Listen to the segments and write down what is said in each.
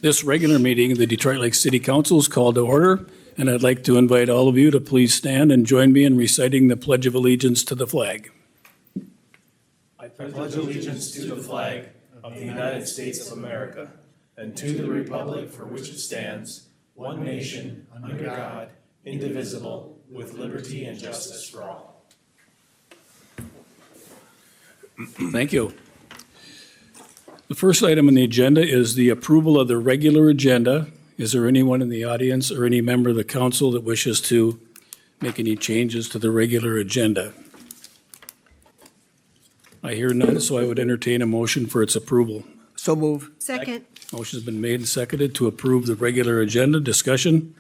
This regular meeting of the Detroit Lake City Council is called to order, and I'd like to invite all of you to please stand and join me in reciting the Pledge of Allegiance to the flag. I pledge allegiance to the flag of the United States of America and to the republic for which it stands, one nation, under God, indivisible, with liberty and justice for all. Thank you. The first item on the agenda is the approval of the regular agenda. Is there anyone in the audience or any member of the council that wishes to make any changes to the regular agenda? I hear none, so I would entertain a motion for its approval. So move. Second. Motion's been made and seconded to approve the regular agenda. Discussion?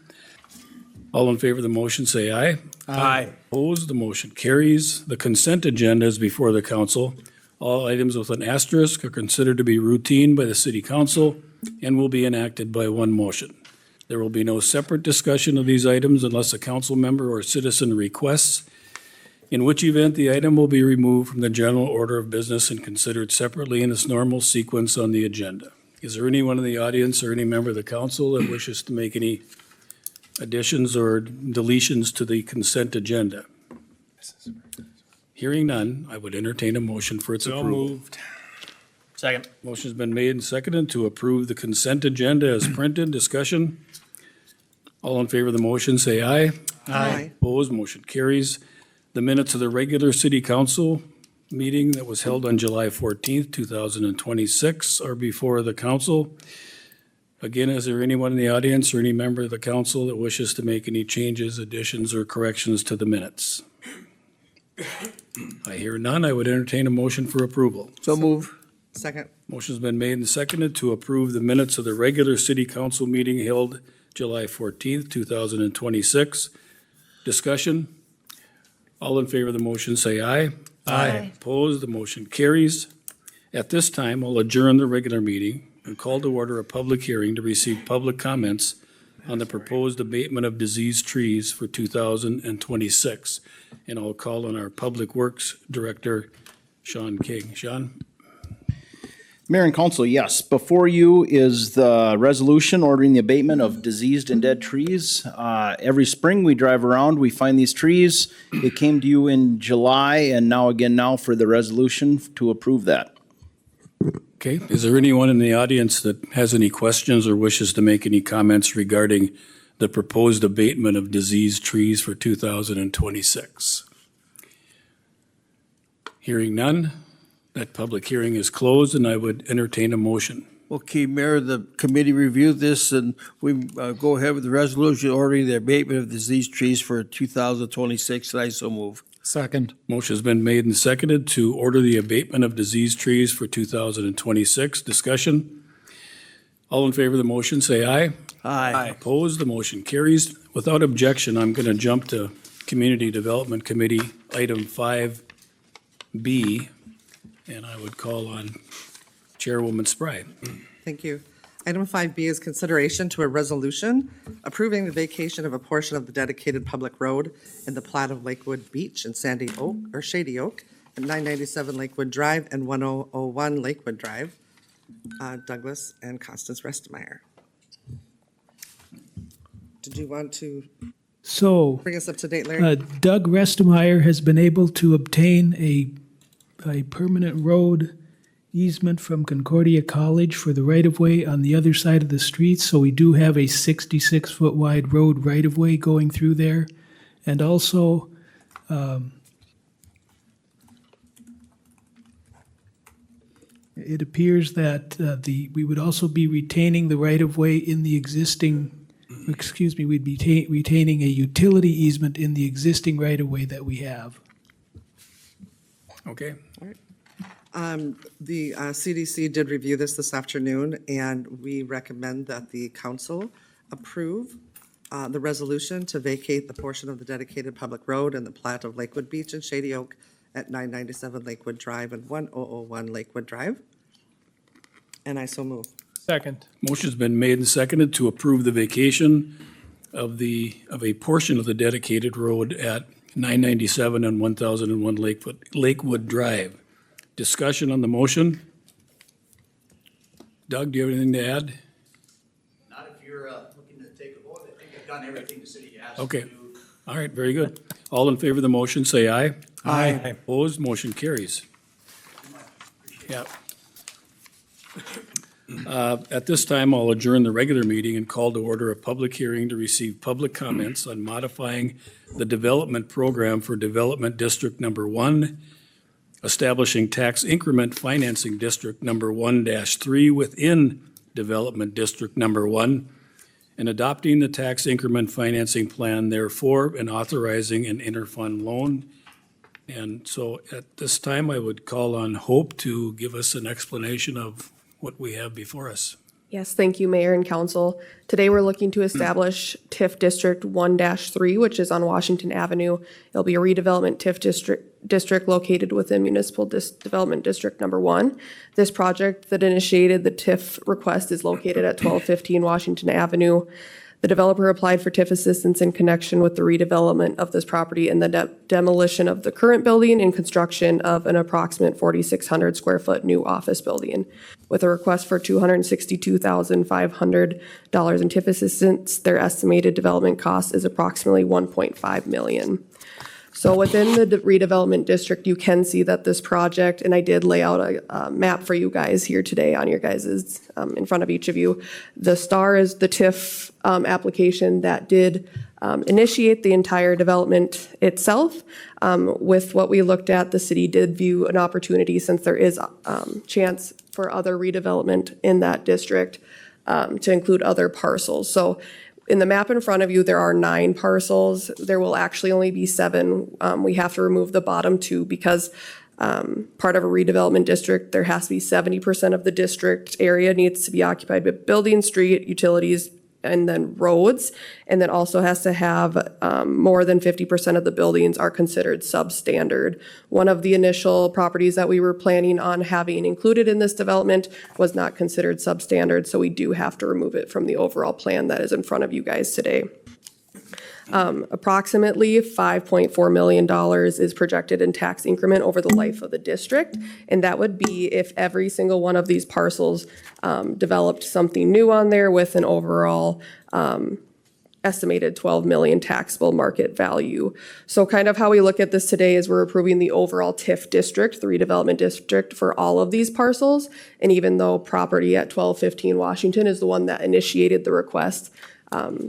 All in favor of the motion, say aye. Aye. Opposed, the motion carries. The consent agenda is before the council. All items with an asterisk are considered to be routine by the city council and will be enacted by one motion. There will be no separate discussion of these items unless a council member or citizen requests, in which event the item will be removed from the general order of business and considered separately in its normal sequence on the agenda. Is there anyone in the audience or any member of the council that wishes to make any additions or deletions to the consent agenda? Hearing none, I would entertain a motion for its approval. moved. Second. Motion's been made and seconded to approve the consent agenda as printed. Discussion? All in favor of the motion, say aye. Aye. Opposed, motion carries. The minutes of the regular city council meeting that was held on July 14th, 2026 are before the council. Again, is there anyone in the audience or any member of the council that wishes to make any changes, additions, or corrections to the minutes? I hear none. I would entertain a motion for approval. So move. Second. Motion's been made and seconded to approve the minutes of the regular city council meeting held July 14th, 2026. Discussion? All in favor of the motion, say aye. Aye. Opposed, the motion carries. At this time, I'll adjourn the regular meeting and call to order a public hearing to receive public comments on the proposed abatement of diseased trees for 2026. And I'll call on our Public Works Director, Sean King. Sean? Mayor and Council, yes. Before you is the resolution ordering the abatement of diseased and dead trees. Every spring we drive around, we find these trees. It came to you in July and now for the resolution to approve that. Okay, is there anyone in the audience that has any questions or wishes to make any comments regarding the proposed abatement of diseased trees for 2026? Hearing none, that public hearing is closed and I would entertain a motion. Okay, Mayor, the committee reviewed this and we go ahead with the resolution ordering the abatement of diseased trees for 2026, and I so move. Second. Motion's been made and seconded to order the abatement of diseased trees for 2026. Discussion? All in favor of the motion, say aye. Aye. Opposed, the motion carries. Without objection, I'm going to jump to Community Development Committee, item 5B, and I would call on Chairwoman Spry. Thank you. Item 5B is consideration to a resolution approving the vacation of a portion of the dedicated public road in the plat of Lakewood Beach and Shady Oak at 997 Lakewood Drive and 1001 Lakewood Drive. Douglas and Constance Restemeyer. Did you want to So bring us up to date, Larry? Doug Restemeyer has been able to obtain a permanent road easement from Concordia College for the right-of-way on the other side of the street. So we do have a 66-foot wide road right-of-way going through there. And also, it appears that we would also be retaining the right-of-way in the existing, we'd be retaining a utility easement in the existing right-of-way that we have. Okay, The CDC did review this afternoon, and we recommend that the council approve the resolution to vacate the portion of the dedicated public road in the plat of Lakewood Beach and Shady Oak at 997 Lakewood Drive and 1001 Lakewood Drive. And I so move. Second. motion's been made and seconded to approve the vacation of a portion of the dedicated road at 997 and 1001 Lakewood Drive. Discussion on the motion? Doug, do you have anything to add? done everything the city asked Okay. All right, very good. All in favor of the motion, say aye. Aye. Opposed, motion carries. Yeah. At this time, I'll adjourn the regular meeting and call to order a public hearing to receive public comments on modifying the development program for Development District Number 1, establishing tax increment financing District Number 1-3 within Development District Number 1, and adopting the tax increment financing plan therefore, and authorizing an interfund loan. And so at this time, I would call on Hope to give us an explanation of what we have before us. Yes, thank you, Mayor and Council. Today, we're looking to establish TIF District 1-3, which is on Washington Avenue. It'll be a redevelopment TIF district located within Municipal Development District Number 1. This project that initiated the TIF request is located at 1215 Washington Avenue. The developer applied for TIF assistance in connection with the redevelopment of this property and the demolition of the current building and construction of an approximate 4,600 square foot new office building. With a request for $262,500 in TIF assistance, their estimated development cost is approximately $1.5 million. So within the redevelopment district, you can see that this project, and I did lay out a map for you guys here today on your guys's, in front of each of you. The star is the TIF application that did initiate the entire development itself. With what we looked at, the city did view an opportunity, since there is chance for other redevelopment in that district, to include other parcels. So in the map in front of you, there are 9 parcels. There will actually only be 7. We have to remove the bottom 2 because part of a redevelopment district, there has to be 70% of the district area needs to be occupied by building, street, utilities, and then roads. And then also has to have more than 50% of the buildings are considered substandard. One of the initial properties that we were planning on having included in this development was not considered substandard, so we do have to remove it from the overall plan that is in front of you guys today. Approximately $5.4 million is projected in tax increment over the life of the district. And that would be if every single one of these parcels developed something new on there with an overall estimated 12 million taxable market value. So kind of how we look at this today is we're approving the overall TIF district, the redevelopment district, for all of these parcels. And even though property at 1215 Washington is the one that initiated the request,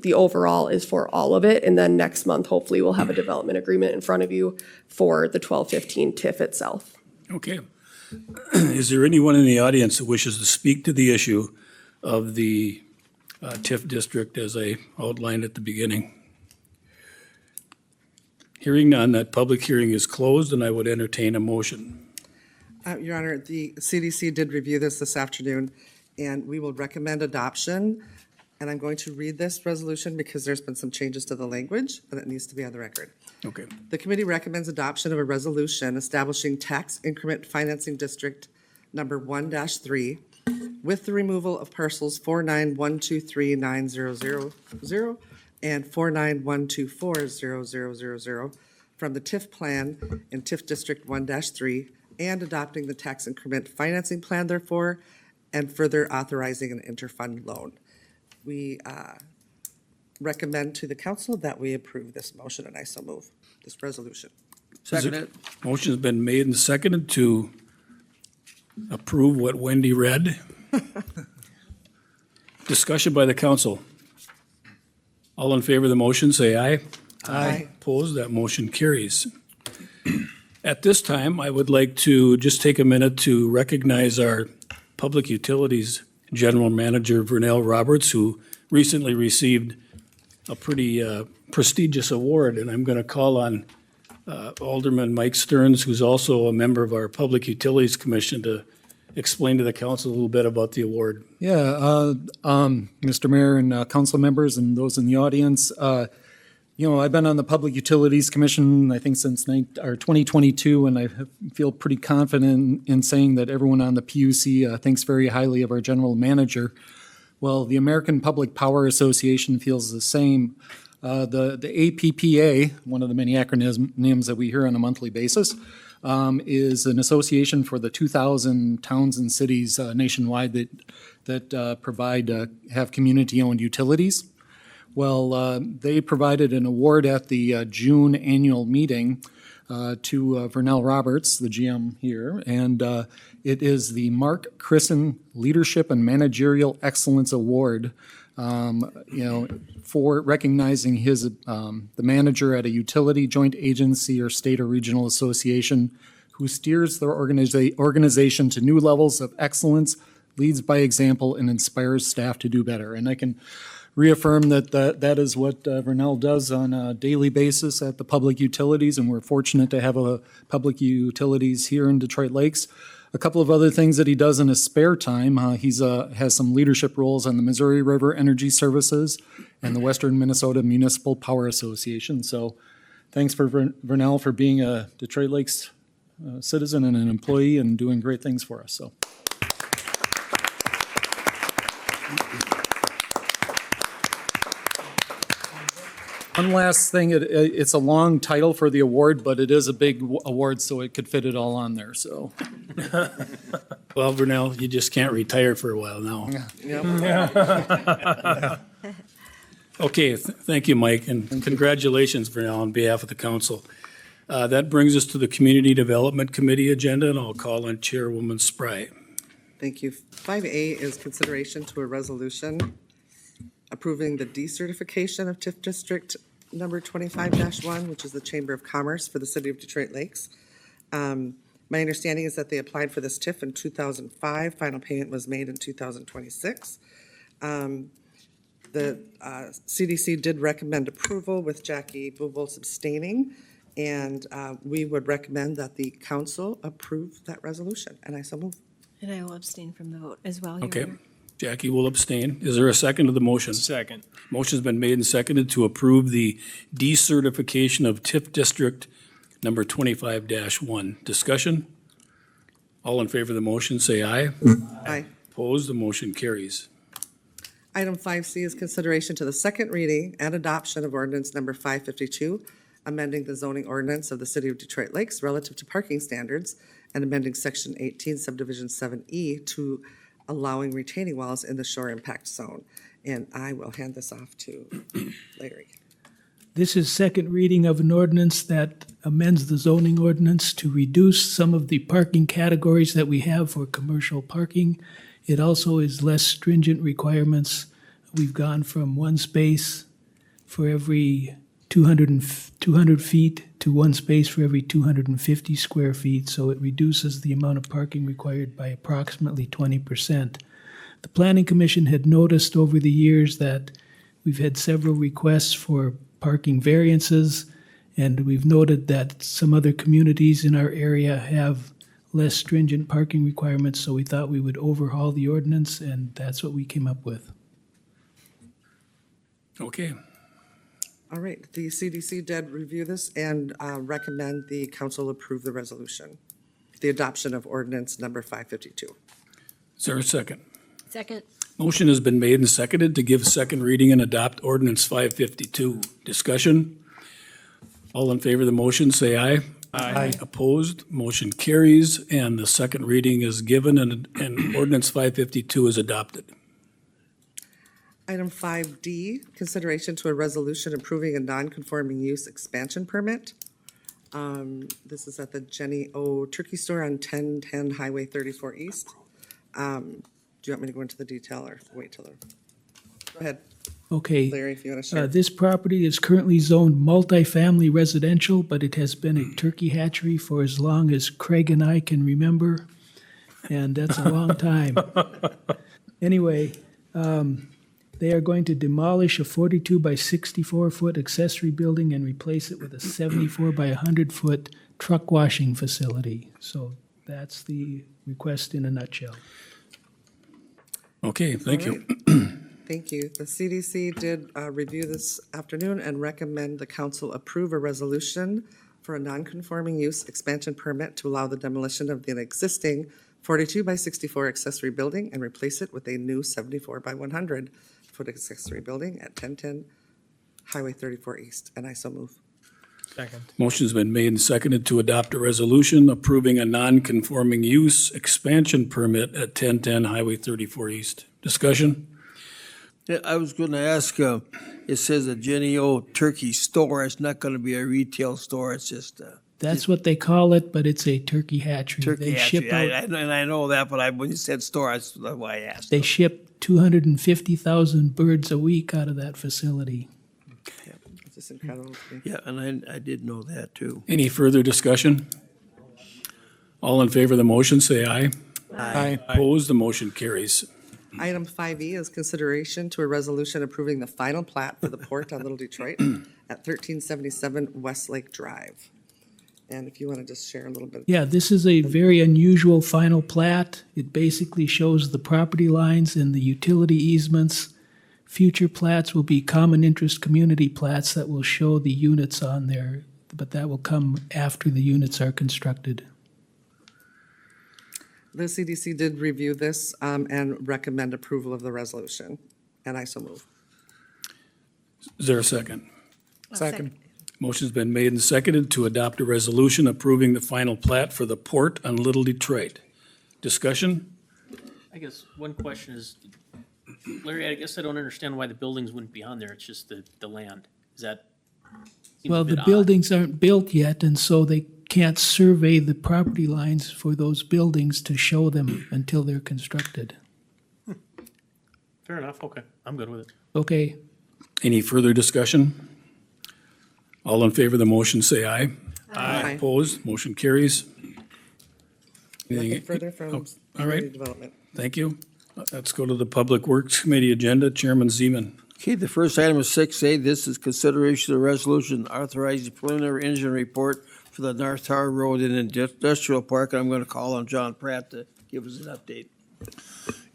the overall is for all of it. And then next month, hopefully, we'll have a development agreement in front of you for the 1215 TIF itself. Okay. Is there anyone in the audience that wishes to speak to the issue of the TIF district as I outlined at the beginning? Hearing none, that public hearing is closed, and I would entertain a motion. Your Honor, the CDC did review this afternoon, and we will recommend adoption. And I'm going to read this resolution because there's been some changes to the language, and it needs to be on the record. Okay. The committee recommends adoption of a resolution establishing tax increment financing district number 1-3 with the removal of parcels 49123900 and 49124000 from the TIF plan in TIF district 1-3 and adopting the tax increment financing plan therefore, and further authorizing an interfund loan. We recommend to the council that we approve this motion, and I so move this resolution. Second it. Motion's been made and seconded to approve what Wendy read. Discussion by the council. All in favor of the motion, say aye. Aye. Opposed, that motion carries. At this time, I would like to just take a minute to recognize our Public Utilities General Manager Vernell Roberts, who recently received a pretty prestigious award. And I'm going to call on Alderman Mike Stearns, who's also a member of our Public Utilities Commission, to explain to the council a little bit about the award. Yeah, Mr. Mayor and council members and those in the audience, I've been on the Public Utilities Commission, I think, since 2022, and I feel pretty confident in saying that everyone on the PUC thinks very highly of our general manager. Well, the American Public Power Association feels the same. The APPA, one of the many acronyms that we hear on a monthly basis, is an association for the 2,000 towns and cities nationwide that provide, have community-owned utilities. Well, they provided an award at the June annual meeting to Vernell Roberts, the GM here, and it is the Mark Christen Leadership and Managerial Excellence Award, for recognizing his, the manager at a utility, joint agency, or state or regional association who steers their organization to new levels of excellence, leads by example, and inspires staff to do better. And I can reaffirm that is what Vernell does on a daily basis at the public utilities, and we're fortunate to have a public utilities here in Detroit Lakes. A couple of other things that he does in his spare time, he's has some leadership roles on the Missouri River Energy Services and the Western Minnesota Municipal Power Association. So thanks for Vernell for being a Detroit Lakes citizen and an employee and doing great things for us. So. One last thing, it's a long title for the award, but it is a big award, so it could fit it all on there, so. Well, Vernell, you just can't retire for a while now. Yep. Okay, thank you, Mike, and congratulations, Vernell, on behalf of the council. That brings us to the Community Development Committee agenda, and I'll call on Chairwoman Spry. Thank you. 5A is consideration to a resolution approving the decertification of TIF District number 25-1, which is the Chamber of Commerce for the City of Detroit Lakes. My understanding is that they applied for this TIF in 2005. Final payment was made in 2026. The CDC did recommend approval with Jackie Bubels abstaining, and we would recommend that the council approve that resolution, and I so move. And I will abstain from the vote as well, Your Okay, Honor. Jackie will abstain. Is there a second to the motion? Second. Motion's been made and seconded to approve the decertification of TIF District number 25-1. Discussion? All in favor of the motion, say aye. Aye. Opposed, the motion carries. Item 5C is consideration to the second reading and adoption of ordinance number 552, amending the zoning ordinance of the City of Detroit Lakes relative to parking standards and amending Section 18 Subdivision 7E to allowing retaining walls in the shore impact zone. And I will hand this off to Larry. This is second reading of an ordinance that amends the zoning ordinance to reduce some of the parking categories that we have for commercial parking. It also is less stringent requirements. We've gone from one space for every 200 feet to one space for every 250 square feet, so it reduces the amount of parking required by approximately 20%. The Planning Commission had noticed over the years that we've had several requests for parking variances, and we've noted that some other communities in our area have less stringent parking requirements, so we thought we would overhaul the ordinance, and that's what we came up with. Okay, All right, the CDC did review this and recommend the council approve the resolution, the adoption of ordinance number 552. is there a second? Second. Motion has been made and seconded to give second reading and adopt ordinance 552. Discussion? All in favor of the motion, say aye. Aye. Opposed, motion carries, and the second reading is given and ordinance 552 is adopted. Item 5D, consideration to a resolution approving a non-conforming use expansion permit. This is at the Jenny O Turkey Store on 1010 Highway 34 East. Do you want me to go into the detail or wait till the, go ahead, Okay. Larry, if you want to share. This property is currently zoned multifamily residential, but it has been a turkey hatchery for as long as Craig and I can remember, and that's a long time. Anyway, they are going to demolish a 42 by 64-foot accessory building and replace it with a 74 by 100-foot truck washing facility. So that's the request in a nutshell. Okay, thank you. Thank you. The CDC did review this afternoon and recommend the council approve a resolution for a non-conforming use expansion permit to allow the demolition of the existing 42 by 64 accessory building and replace it with a new 74 by 100-foot accessory building at 1010 Highway 34 East. And I so move. Second. Motion's been made and seconded to adopt a resolution approving a non-conforming use expansion permit at 1010 Highway 34 East. Discussion? Yeah, I was gonna ask, it says a Jenny O turkey store. It's not gonna be a retail store. It's just a That's what they call it, but it's a turkey hatchery. turkey They ship hatchery. out, And I know that, but when you said store, that's why I asked. they ship 250,000 birds a week out of that facility. It's just incredible to me. Yeah, and I did know that too. Any further discussion? All in favor of the motion, say aye. Aye. Opposed, the motion carries. Item 5E is consideration to a resolution approving the final plat for the port on Little Detroit at 1377 Westlake Drive. And if you want to just share a little bit. Yeah, this is a very unusual final plat. It basically shows the property lines and the utility easements. Future plats will be common interest community plats that will show the units on there, but that will come after the units are constructed. The CDC did review this and recommend approval of the resolution, and I so move. Is there a second? Second. Motion's been made and seconded to adopt a resolution approving the final plat for the port on Little Detroit. Discussion? I guess one question is, Larry, I guess I don't understand why the buildings wouldn't be on there. It's just the land. Is that? seems a Well, the bit odd. buildings aren't built yet, and so they can't survey the property lines for those buildings to show them until they're constructed. Fair enough. Okay. I'm good with it. Okay, Any further discussion? All in favor of the motion, say aye. Aye. Opposed, motion carries. Nothing Anything- further from all right. Community Development. Thank you. Let's go to the Public Works Committee agenda. Chairman Zeman. Okay, the first item is 6A. This is consideration of resolution authorizing preliminary engineering report for the North Tower Road and Industrial Park. I'm going to call on John Pratt to give us an update.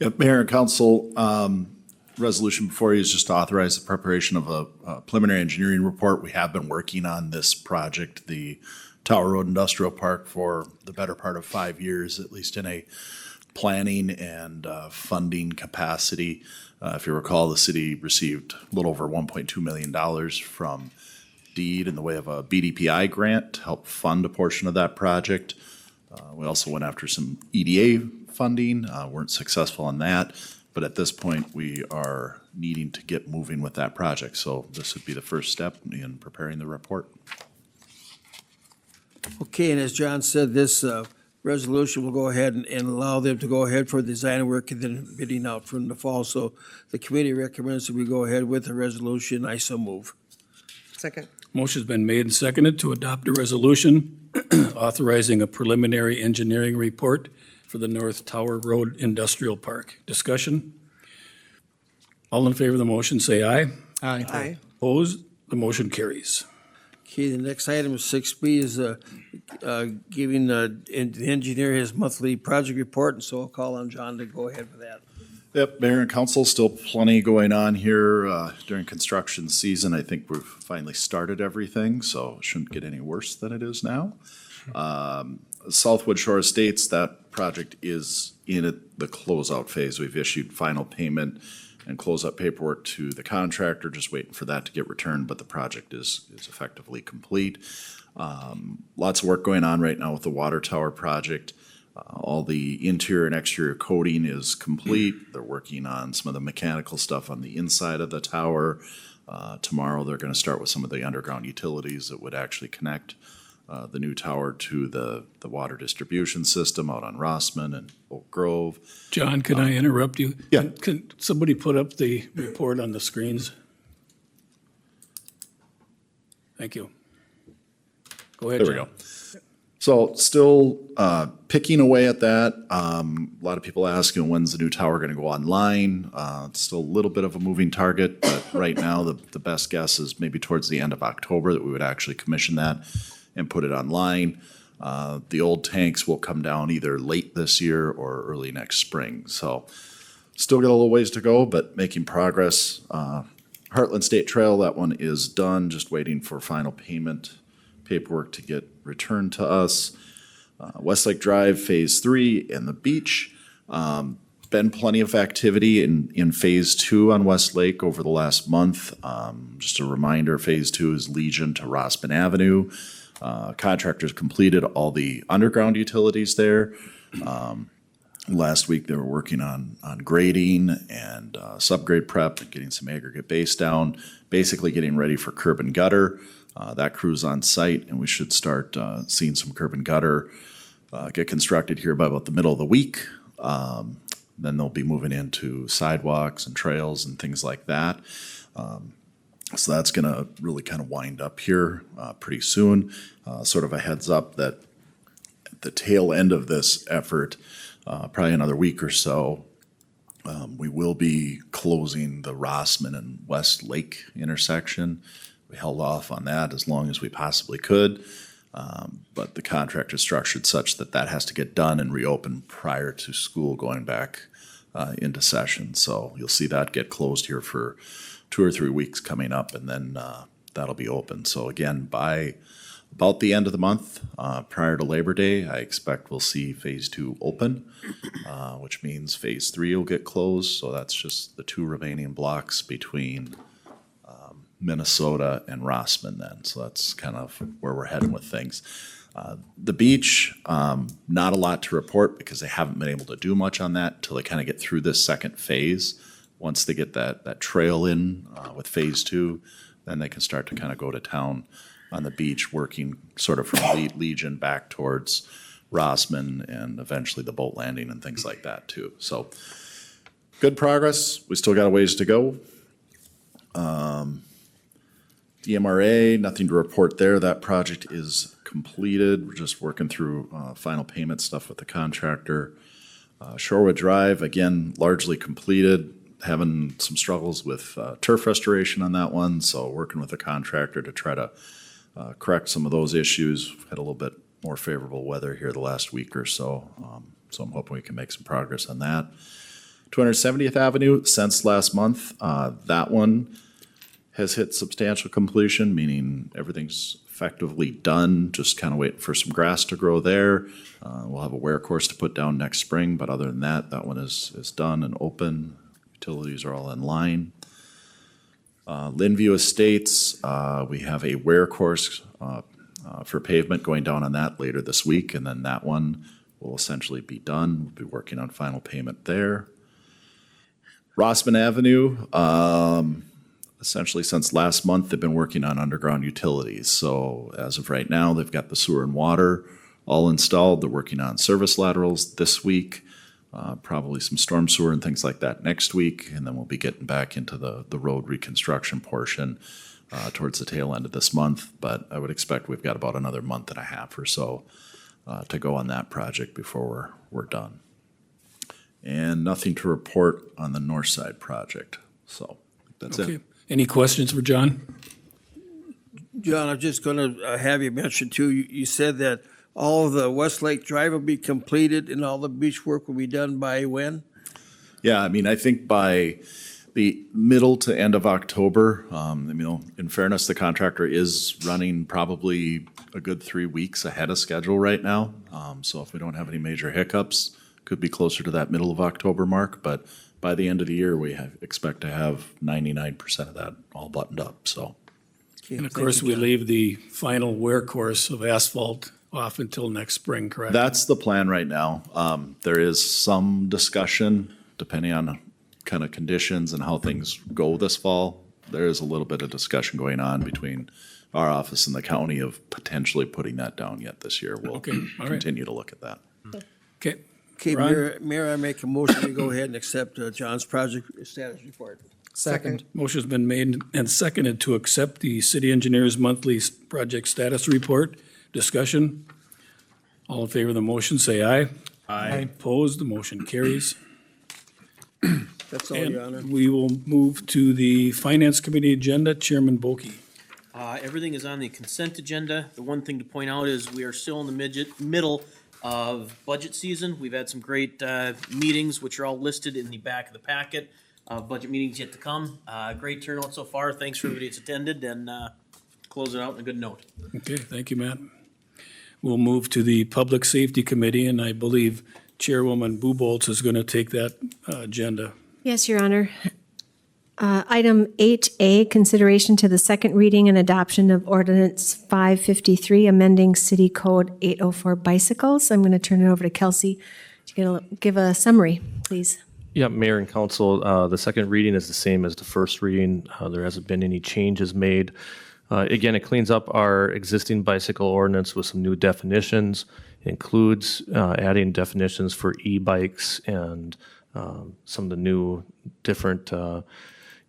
Yep, Mayor and Council, resolution before you is just to authorize the preparation of a preliminary engineering report. We have been working on this project, the Tower Road Industrial Park, for the better part of 5 years, at least in a planning and funding capacity. If you recall, the city received a little over $1.2 million from DEED in the way of a BDPI grant to help fund a portion of that project. We also went after some EDA funding, weren't successful on that, but at this point, we are needing to get moving with that project. So this would be the first step in preparing the report. Okay, and as John said, this resolution will go ahead and allow them to go ahead for design work and then bidding out from the fall. So the committee recommends that we go ahead with the resolution. I so move. Second. Motion's been made and seconded to adopt a resolution authorizing a preliminary engineering report for the North Tower Road Industrial Park. Discussion? All in favor of the motion, say aye. Aye. Aye. Opposed? The motion carries. Okay, the next item is 6B is giving the engineer his monthly project report, and so I'll call on John to go ahead with that. Yep, Mayor and Council, still plenty going on here during construction season. I think we've finally started everything, so it shouldn't get any worse than it is now. Southwood Shore Estates, that project is in the closeout phase. We've issued final payment and closeout paperwork to the contractor, just waiting for that to get returned, but the project is effectively complete. Lots of work going on right now with the water tower project. All the interior and exterior coating is complete. They're working on some of the mechanical stuff on the inside of the tower. Tomorrow, they're going to start with some of the underground utilities that would actually connect the new tower to the water distribution system out on Rossman and Oak Grove. John, can I interrupt you? Yeah. Can somebody put up the report on the screens? Thank you. Go ahead, There John. we go. So still picking away at that. A lot of people asking when's the new tower going to go online. It's still a little bit of a moving target, but right now the best guess is maybe towards the end of October that we would actually commission that and put it online. The old tanks will come down either late this year or early next spring. So still got a little ways to go, but making progress. Heartland State Trail, that one is done, just waiting for final payment paperwork to get returned to us. Westlake Drive Phase 3 and the beach. Been plenty of activity in Phase 2 on Westlake over the last month. Just a reminder, Phase 2 is Legion to Rossman Avenue. Contractors completed all the underground utilities there. Last week, they were working on grading and subgrade prep and getting some aggregate base down, basically getting ready for curb and gutter. That crew's on site, and we should start seeing some curb and gutter get constructed here by about the middle of the week. Then they'll be moving into sidewalks and trails and things like that. So that's going to really kind of wind up here pretty soon. Sort of a heads up that at the tail end of this effort, probably another week or so, we will be closing the Rossman and West Lake intersection. We held off on that as long as we possibly could, but the contract is structured such that that has to get done and reopened prior to school going back into session. So you'll see that get closed here for 2 or 3 weeks coming up, and then that'll be open. So again, by about the end of the month, prior to Labor Day, I expect we'll see Phase 2 open, which means Phase 3 will get closed. So that's just the 2 remaining blocks between Minnesota and Rossman then. So that's kind of where we're heading with things. The beach, not a lot to report because they haven't been able to do much on that until they kind of get through this second phase. Once they get that trail in with Phase 2, then they can start to kind of go to town on the beach, working sort of from Legion back towards Rossman and eventually the boat landing and things like that too. So good progress. We still got a ways to go. DMRA, nothing to report there. That project is completed. We're just working through final payment stuff with the contractor. Shorewood Drive, again, largely completed. Having some struggles with turf restoration on that one, so working with the contractor to try to correct some of those issues. We've had a little bit more favorable weather here the last week or so, so I'm hoping we can make some progress on that. 270th Avenue, since last month, that one has hit substantial completion, meaning everything's effectively done, just kind of waiting for some grass to grow there. We'll have a wear course to put down next spring, but other than that, that one is done and open. Utilities are all in line. Linview Estates, we have a wear course for pavement going down on that later this week, and then that one will essentially be done. We'll be working on final payment there. Rossman Avenue, essentially since last month, they've been working on underground utilities. So as of right now, they've got the sewer and water all installed. They're working on service laterals this week. Probably some storm sewer and things like that next week, and then we'll be getting back into the road reconstruction portion towards the tail end of this month. But I would expect we've got about another month and a half or so to go on that project before we're done. And nothing to report on the North Side project. So that's Okay. it. Any questions for John? John, I'm just going to have you mention too, you said that all of the Westlake Drive will be completed and all the beach work will be done by when? Yeah, I mean, I think by the middle to end of October, in fairness, the contractor is running probably a good 3 weeks ahead of schedule right now. So if we don't have any major hiccups, could be closer to that middle of October mark, but by the end of the year, we expect to have 99% of that all buttoned up, so. And of course, we leave the final wear course of asphalt off until next spring, correct? That's the plan right now. There is some discussion, depending on kind of conditions and how things go this fall. There is a little bit of discussion going on between our office and the county of potentially putting that down yet this year. We'll Okay, all right. continue to look at that. Okay, Okay, Ron? Mayor, I make a motion to go ahead and accept John's project status report. Second. Motion's been made and seconded to accept the city engineer's monthly project status report. Discussion? All in favor of the motion, say aye. Aye. Opposed, the motion carries. That's all, Your Honor. And we will move to the Finance Committee agenda. Chairman Bulky. Everything is on the consent agenda. The one thing to point out is we are still in the middle of budget season. We've had some great meetings, which are all listed in the back of the packet. Budget meetings yet to come. Great turnout so far. Thanks for everybody that's attended, and close it out on a good note. Okay, thank you, Matt. We'll move to the Public Safety Committee, and I believe Chairwoman Buboltz is going to take that agenda. Yes, Your Honor. Item 8A, consideration to the second reading and adoption of Ordinance 553, amending City Code 804 bicycles. I'm going to turn it over to Kelsey. Do Give a summary, please. Yeah, Mayor and Council, the second reading is the same as the first reading. There hasn't been any changes made. Again, it cleans up our existing bicycle ordinance with some new definitions. It includes adding definitions for e-bikes and some of the new different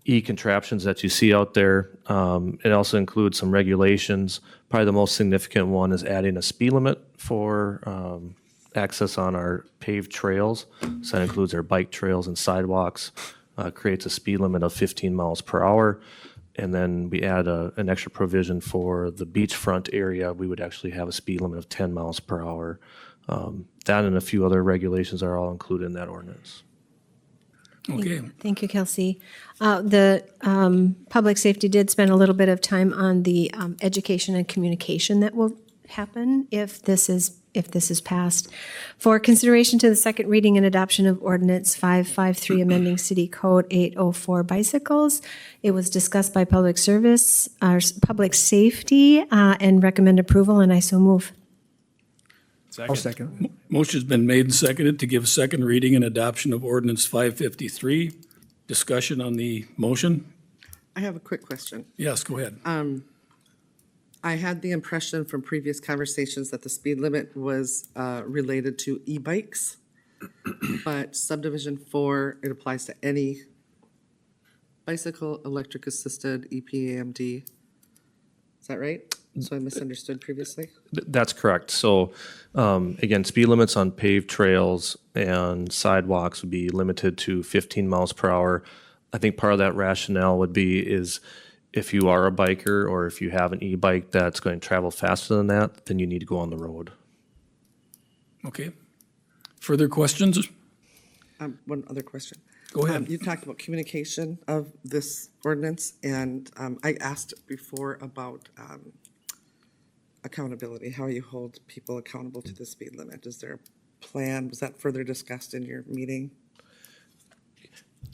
e-contraptions that you see out there. It also includes some regulations. Probably the most significant one is adding a speed limit for access on our paved trails. So that includes our bike trails and sidewalks. Creates a speed limit of 15 miles per hour. And then we add an extra provision for the beachfront area. We would actually have a speed limit of 10 miles per hour. That and a few other regulations are all included in that ordinance. Okay. Thank you, Kelsey. The public safety did spend a little bit of time on the education and communication that will happen if this is passed. For consideration to the second reading and adoption of ordinance 553, amending City Code 804 bicycles. It was discussed by public safety, and recommend approval, and I so move. I'll second. Motion's been made and seconded to give second reading and adoption of ordinance 553. Discussion on the motion? I have a quick question. Yes, go ahead. I had the impression from previous conversations that the speed limit was related to e-bikes, but subdivision 4, it applies to any bicycle, electric assisted, EPAMD. Is that right? So I misunderstood previously? That's correct. So again, speed limits on paved trails and sidewalks would be limited to 15 miles per hour. I think part of that rationale would be is if you are a biker or if you have an e-bike that's going to travel faster than that, then you need to go on the road. Okay. Further questions? One other question. Go ahead. You talked about communication of this ordinance, and I asked before about accountability, how you hold people accountable to the speed limit. Is there a plan? Was that further discussed in your meeting?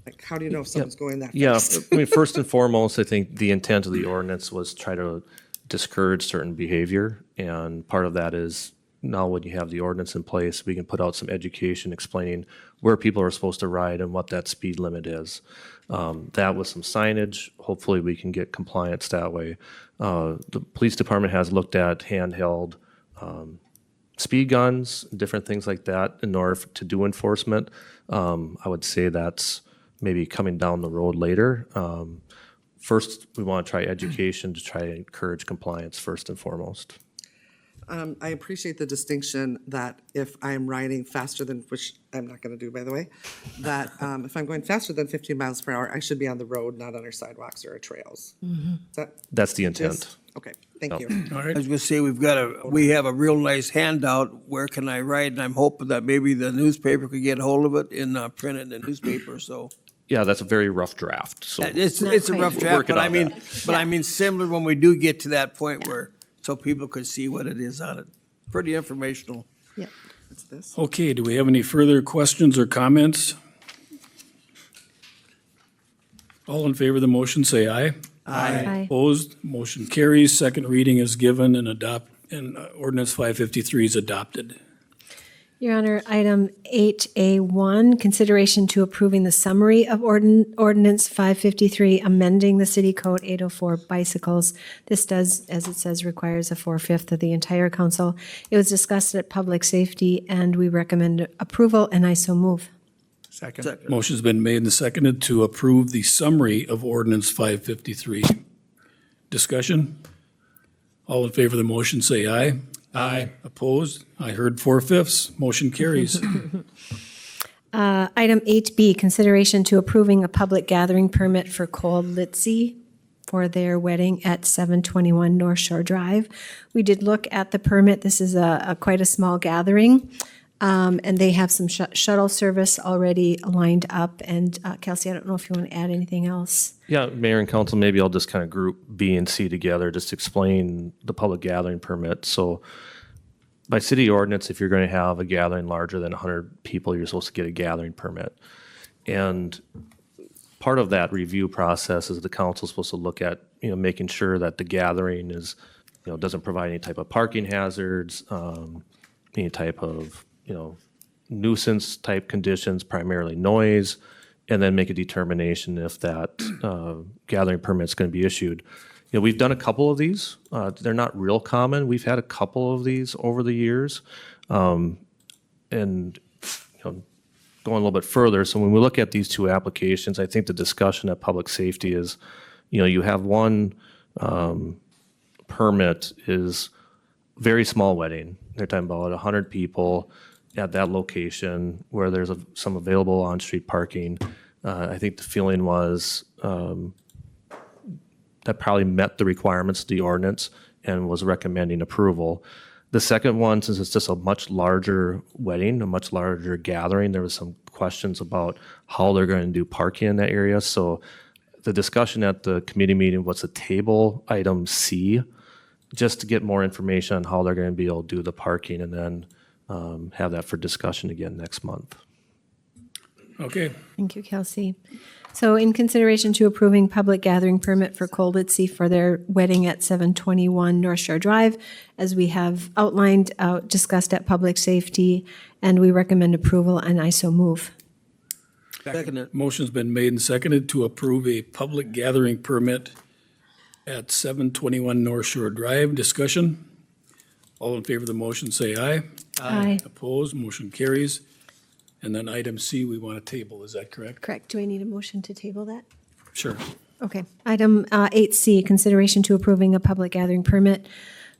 Like, how do you know if someone's going that fast? Yeah, I mean, first and foremost, I think the intent of the ordinance was try to discourage certain behavior. And part of that is now when you have the ordinance in place, we can put out some education explaining where people are supposed to ride and what that speed limit is. That with some signage, hopefully we can get compliance that way. The police department has looked at handheld speed guns, different things like that in order to do enforcement. I would say that's maybe coming down the road later. First, we want to try education to try to encourage compliance first and foremost. I appreciate the distinction that if I'm riding faster than, which I'm not going to do, by the way, that if I'm going faster than 15 miles per hour, I should be on the road, not on our sidewalks or our trails. Is that That's the intent. just- Okay, thank Yep. you. All I right. was gonna say, we have a real nice handout, where can I write? And I'm hoping that maybe the newspaper could get hold of it and print it in the newspaper, so. Yeah, that's a very rough draft. So It's a rough We're draft, working but I on mean, similar when we do get to that point where, so people could see what it is on it. Pretty informational. What's this? Okay, do we have any further questions or comments? All in favor of the motion, say aye. Aye. Opposed, motion carries. Second reading is given and ordinance 553 is adopted. Your Honor, item 8A1, consideration to approving the summary of ordinance 553, amending the City Code 804 bicycles. This does, as it says, requires a 4/5 of the entire council. It was discussed at Public Safety, and we recommend approval, and I so move. Second. Motion's been made and seconded to approve the summary of ordinance 553. Discussion? All in favor of the motion, say aye. Aye. Opposed? I heard 4/5. Motion carries. Item 8B, consideration to approving a public gathering permit for Cole Litzy for their wedding at 721 North Shore Drive. We did look at the permit. This is quite a small gathering, and they have some shuttle service already lined up. And Kelsey, I don't know if you want to add anything else. yeah, Mayor and Council, maybe I'll just kind of group B and C together, just explain the public gathering permit. So by city ordinance, if you're going to have a gathering larger than 100 people, you're supposed to get a gathering permit. And part of that review process is the council's supposed to look at, making sure that the gathering is, doesn't provide any type of parking hazards, any type of, nuisance type conditions, primarily noise, and then make a determination if that gathering permit's going to be issued. You know, we've done a couple of these. They're not real common. We've had a couple of these over the years. And, you know, going a little bit further, so when we look at these two applications, I think the discussion at public safety is, you know, you have one permit is very small wedding. They're talking about 100 people at that location where there's some available on-street parking. I think the feeling was that probably met the requirements of the ordinance and was recommending approval. The second one, since it's just a much larger wedding, a much larger gathering, there was some questions about how they're going to do parking in that area. So the discussion at the committee meeting was to table item C, just to get more information on how they're going to be able to do the parking, and then have that for discussion again next month. Okay, Thank you, Kelsey. So in consideration to approving public gathering permit for Colditzy for their wedding at 721 North Shore Drive, as we have outlined, discussed at public safety, and we recommend approval, and I so move. Second. motion's been made and seconded to approve a public gathering permit at 721 North Shore Drive. Discussion? All in favor of the motion, say aye. Aye. Opposed, motion carries. And then item C, we want to table, is that correct? Correct. Do I need a motion to table that? Sure. Okay. Item 8C, consideration to approving a public gathering permit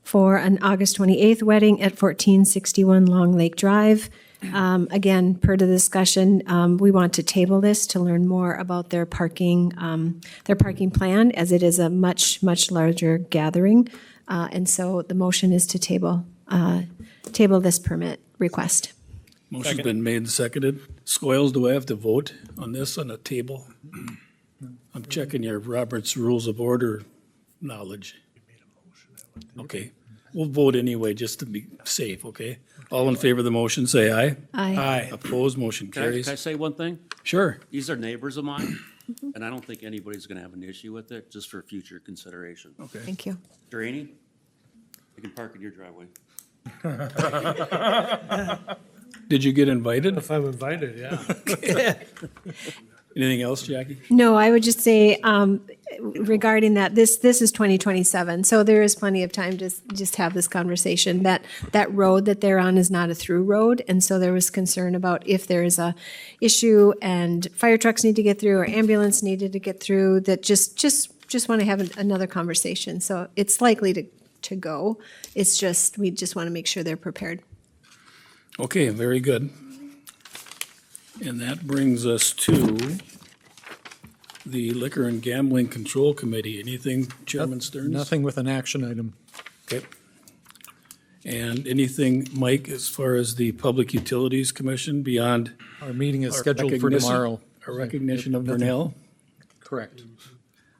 for an August 28th wedding at 1461 Long Lake Drive. Again, per the discussion, we want to table this to learn more about their parking plan, as it is a much, much larger gathering. And so the motion is to table this permit request. Motion's been made and seconded. Scoils, do I have to vote on this on a table? I'm checking your Robert's Rules of Order knowledge. Okay, we'll vote anyway, just to be safe, okay? All in favor of the motion, say aye. Aye. Opposed, motion Can I carries. say one thing? Sure. These are neighbors of mine, and I don't think anybody's gonna have an issue with it, just for future consideration. Okay. Thank you. Drainey, you can park in your driveway. Did you get invited? If I'm invited, yeah. Anything else, Jackie? No, I would just say regarding that, this is 2027, so there is plenty of time to just have this conversation. That road that they're on is not a through road, and so there was concern about if there is a issue and fire trucks need to get through or ambulance needed to get through, that just want to have another conversation. So it's likely to go. It's just, we just want to make sure they're prepared. Okay, very good. And that brings us to the Liquor and Gambling Control Committee. Anything, Chairman Stearns? Nothing with an action item. Okay. And anything, Mike, as far as the Public Utilities Commission beyond Our meeting is our scheduled for recognition- tomorrow. Our recognition of Nothing. Vernell? Correct.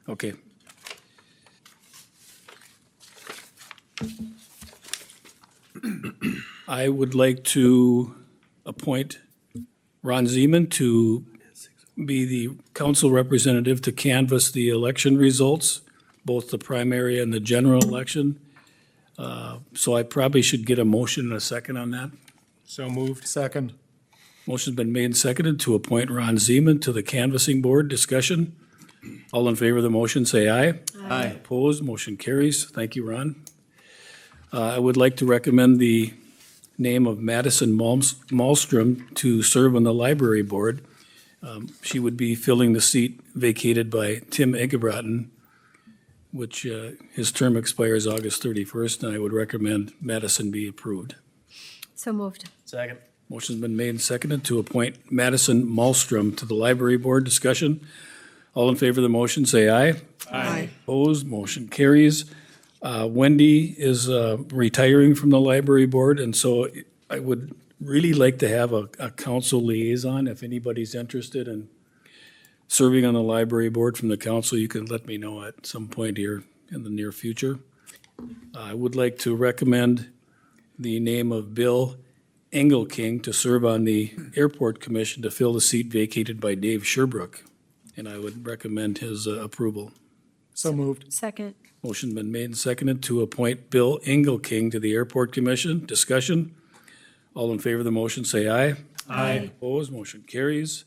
Okay. I would like to appoint Ron Zeman to be the council representative to canvass the election results, both the primary and the general election. So I probably should get a motion and a second on that. So moved. Second. Motion's been made and seconded to appoint Ron Zeman to the canvassing board. Discussion? All in favor of the motion, say aye. Aye. Opposed, motion carries. Thank you, Ron. I would like to recommend the name of Madison Malmstrom to serve on the library board. She would be filling the seat vacated by Tim Egebraten, which his term expires August 31st, and I would recommend Madison be approved. So moved. Second. Motion's been made and seconded to appoint Madison Malmstrom to the library board. Discussion? All in favor of the motion, say aye. Aye. Opposed, motion carries. Wendy is retiring from the library board, and so I would really like to have a council liaison. If anybody's interested in serving on the library board from the council, you can let me know at some point here in the near future. I would like to recommend the name of Bill Engelking to serve on the airport commission to fill the seat vacated by Dave Sherbrooke, and I would recommend his approval. So moved. Second. Motion's been made and seconded to appoint Bill Engelking to the Airport Commission. Discussion? All in favor of the motion, say aye. Aye. Opposed, motion carries.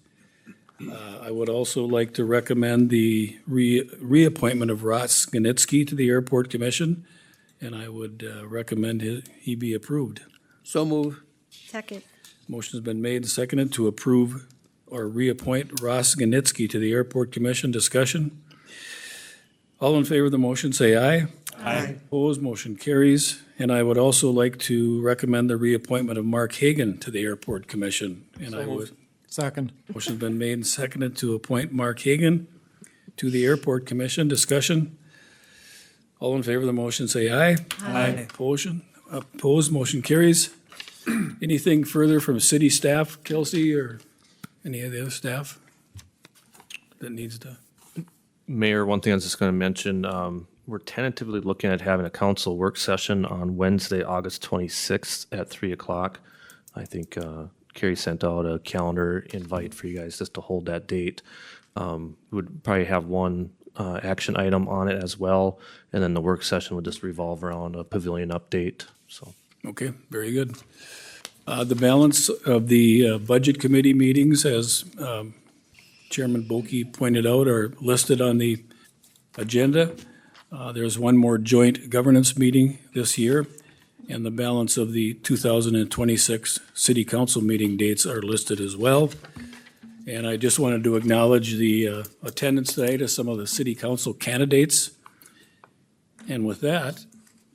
I would also like to recommend the reappointment of Ross Ganitsky to the Airport Commission, and I would recommend he be approved. So move. Second. Motion's been made and seconded to approve or reappoint Ross Ganitsky to the Airport Commission. Discussion? All in favor of the motion, say aye. Aye. Opposed, motion carries. And I would also like to recommend the reappointment of Mark Hagan to the Airport Commission. And I would, Second. motion's been made and seconded to appoint Mark Hagan to the Airport Commission. Discussion? All in favor of the motion, say aye. Aye. Opposed, motion carries. Anything further from city staff, Kelsey, or any of the other staff that needs to? Mayor, one thing I was just going to mention, we're tentatively looking at having a council work session on Wednesday, August 26th at 3 o'clock. I think Carrie sent out a calendar invite for you guys just to hold that date. We would probably have one action item on it as well, and then the work session would just revolve around a pavilion update, so. Okay, very good. The balance of the Budget Committee meetings, as Chairman Bulkey pointed out, are listed on the agenda. There's one more joint governance meeting this year, and the balance of the 2026 City Council meeting dates are listed as well. And I just wanted to acknowledge the attendance tonight of some of the City Council candidates. And with that,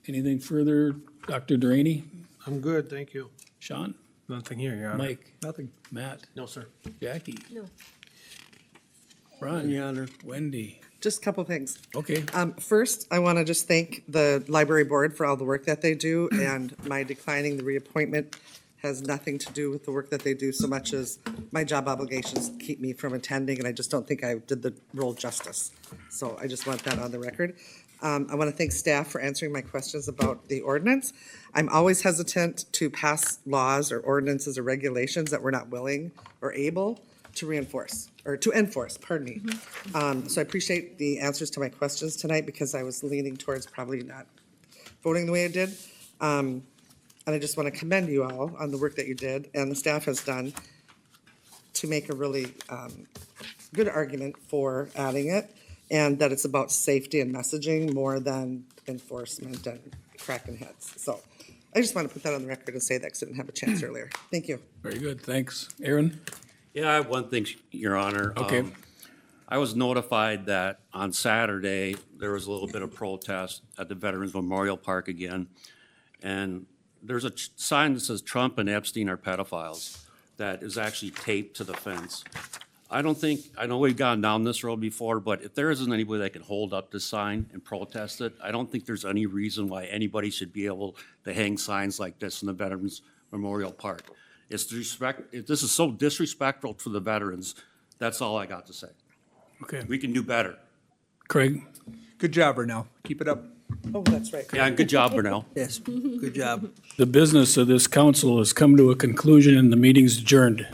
anything further, Dr. Duraney, I'm good, thank you. Sean, Nothing here, Your Honor. Mike? Nothing. Matt? No, sir. Jackie? No. Ron? Your Honor. Wendy? Just a couple things. Okay. First, I want to just thank the library board for all the work that they do, and my declining the reappointment has nothing to do with the work that they do so much as my job obligations keep me from attending, and I just don't think I did the role justice. So I just want that on the record. I want to thank staff for answering my questions about the ordinance. I'm always hesitant to pass laws or ordinances or regulations that we're not willing or able to reinforce, or to enforce, pardon me. So I appreciate the answers to my questions tonight, because I was leaning towards probably not voting the way I did. And I just want to commend you all on the work that you did and the staff has done to make a really good argument for adding it, and that it's about safety and messaging more than enforcement and cracking heads. So I just want to put that on the record and say that because I didn't have a chance earlier. Thank you. Very good, thanks. Aaron? Yeah, I have one thing, Your Honor. Okay. I was notified that on Saturday, there was a little bit of protest at the Veterans Memorial Park again. And there's a sign that says Trump and Epstein are pedophiles that is actually taped to the fence. I know we've gone down this road before, but if there isn't anybody that can hold up this sign and protest it, I don't think there's any reason why anybody should be able to hang signs like this in the Veterans Memorial Park. This is so disrespectful to the veterans. That's all I got to say. Okay. We can do better. Craig? Good job, Burnell. Keep it up. Oh, that's right. Yeah, good job, Burnell. Yes, good job. The business of this council has come to a conclusion and the meeting's adjourned.